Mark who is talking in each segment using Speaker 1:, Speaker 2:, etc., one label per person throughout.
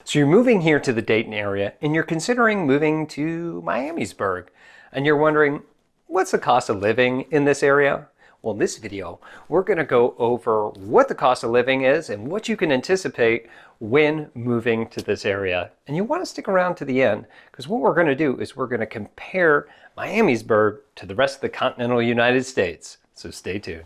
Speaker 1: So you're moving here to the Dayton area and you're considering moving to Miamisburg, and you're wondering, what's the cost of living in this area? Well, in this video, we're going to go over what the cost of living is and what you can anticipate when moving to this area. And you want to stick around to the end, because what we're going to do is we're going to compare Miamisburg to the rest of the continental United States. So stay tuned.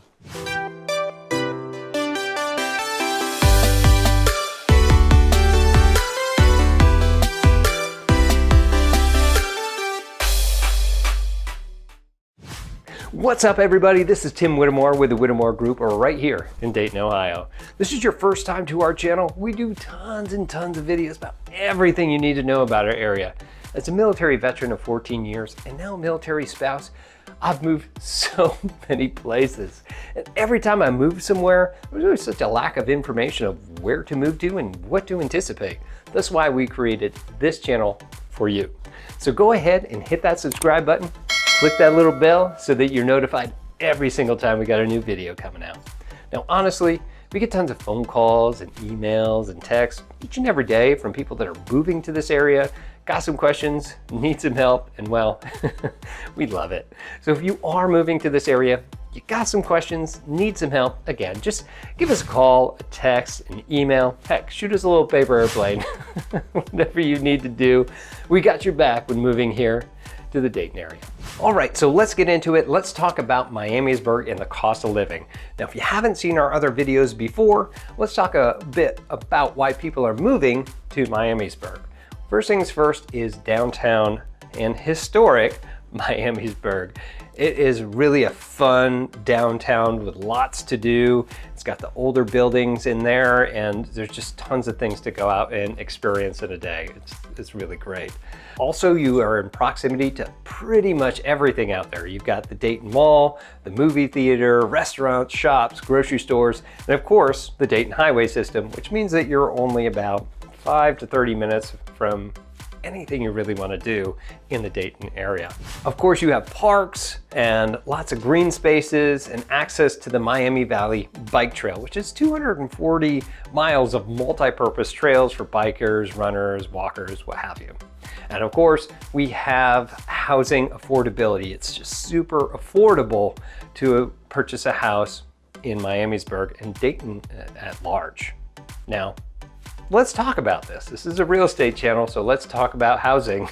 Speaker 1: What's up, everybody? This is Tim Whittemore with the Whittemore Group, right here in Dayton, Ohio. This is your first time to our channel. We do tons and tons of videos about everything you need to know about our area. As a military veteran of 14 years and now a military spouse, I've moved so many places. And every time I move somewhere, there's always such a lack of information of where to move to and what to anticipate. That's why we created this channel for you. So go ahead and hit that subscribe button. Click that little bell so that you're notified every single time we got a new video coming out. Now, honestly, we get tons of phone calls and emails and texts each and every day from people that are moving to this area, got some questions, need some help, and well, we love it. So if you are moving to this area, you got some questions, need some help, again, just give us a call, a text, an email, heck, shoot us a little paper airplane, whatever you need to do. We got your back when moving here to the Dayton area. All right, so let's get into it. Let's talk about Miamisburg and the cost of living. Now, if you haven't seen our other videos before, let's talk a bit about why people are moving to Miamisburg. First things first is downtown and historic Miamisburg. It is really a fun downtown with lots to do. It's got the older buildings in there, and there's just tons of things to go out and experience in a day. It's really great. Also, you are in proximity to pretty much everything out there. You've got the Dayton Mall, the movie theater, restaurants, shops, grocery stores, and of course, the Dayton Highway system, which means that you're only about 5 to 30 minutes from anything you really want to do in the Dayton area. Of course, you have parks and lots of green spaces and access to the Miami Valley Bike Trail, which is 240 miles of multi-purpose trails for bikers, runners, walkers, what have you. And of course, we have housing affordability. It's just super affordable to purchase a house in Miamisburg and Dayton at large. Now, let's talk about this. This is a real estate channel, so let's talk about housing.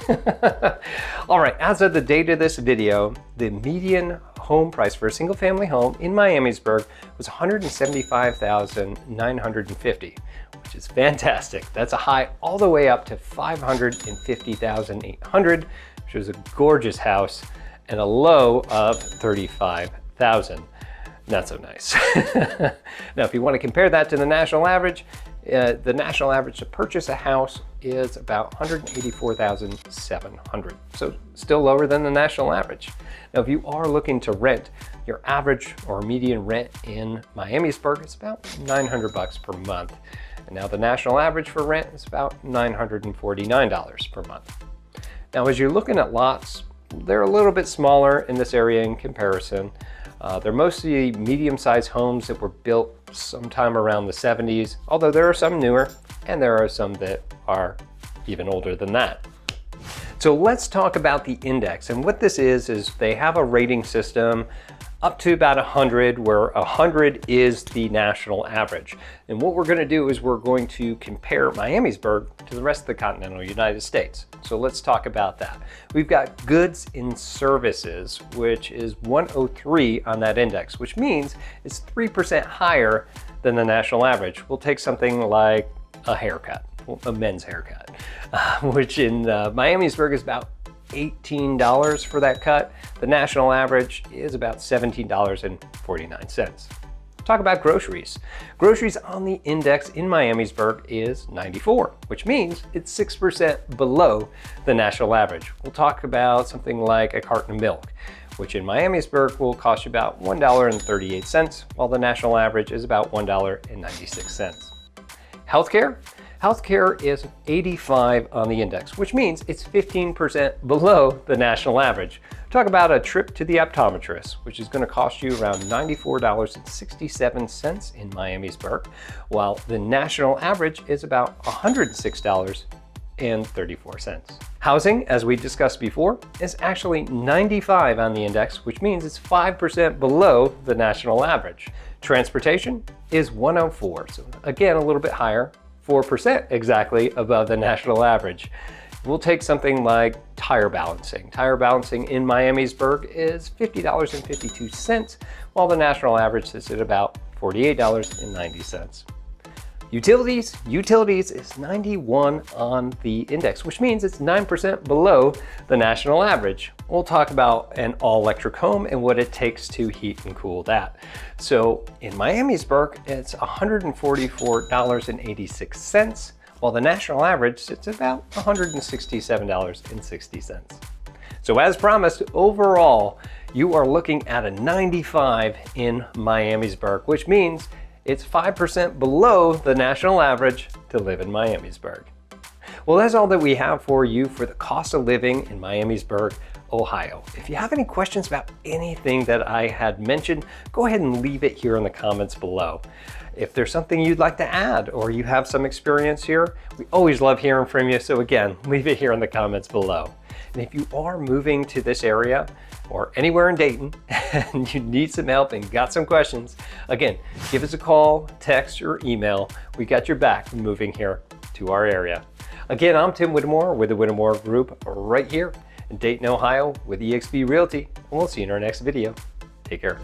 Speaker 1: All right, as of the date of this video, the median home price for a single family home in Miamisburg was $175,950, which is fantastic. That's a high all the way up to $550,800, which is a gorgeous house, and a low of $35,000. Not so nice. Now, if you want to compare that to the national average, the national average to purchase a house is about $184,700, so still lower than the national average. Now, if you are looking to rent, your average or median rent in Miamisburg is about $900 per month. And now the national average for rent is about $949 per month. Now, as you're looking at lots, they're a little bit smaller in this area in comparison. They're mostly medium-sized homes that were built sometime around the 70s, although there are some newer and there are some that are even older than that. So let's talk about the index. And what this is they have a rating system up to about 100, where 100 is the national average. And what we're going to do is we're going to compare Miamisburg to the rest of the continental United States. So let's talk about that. We've got goods and services, which is 103 on that index, which means it's 3% higher than the national average. We'll take something like a haircut, a men's haircut, which in Miamisburg is about $18 for that cut. The national average is about $17.49. Talk about groceries. Groceries on the index in Miamisburg is 94, which means it's 6% below the national average. We'll talk about something like a carton of milk, which in Miamisburg will cost you about $1.38, while the national average is about $1.96. Healthcare. Healthcare is 85 on the index, which means it's 15% below the national average. Talk about a trip to the optometrist, which is going to cost you around $94.67 in Miamisburg, while the national average is about $106.34. Housing, as we discussed before, is actually 95 on the index, which means it's 5% below the national average. Transportation is 104, so again, a little bit higher, 4% exactly above the national average. We'll take something like tire balancing. Tire balancing in Miamisburg is $50.52, while the national average is at about $48.90. Utilities is 91 on the index, which means it's 9% below the national average. We'll talk about an all-electric home and what it takes to heat and cool that. So in Miamisburg, it's $144.86, while the national average sits at about $167.60. So as promised, overall, you are looking at a 95 in Miamisburg, which means it's 5% below the national average to live in Miamisburg. Well, that's all that we have for you for the cost of living in Miamisburg, Ohio. If you have any questions about anything that I had mentioned, go ahead and leave it here in the comments below. If there's something you'd like to add or you have some experience here, we always love hearing from you. So again, leave it here in the comments below. And if you are moving to this area or anywhere in Dayton and you need some help and got some questions, again, give us a call, text, or email. We got your back moving here to our area. Again, I'm Tim Whittemore with the Whittemore Group right here in Dayton, Ohio with eXp Realty. And we'll see you in our next video. Take care.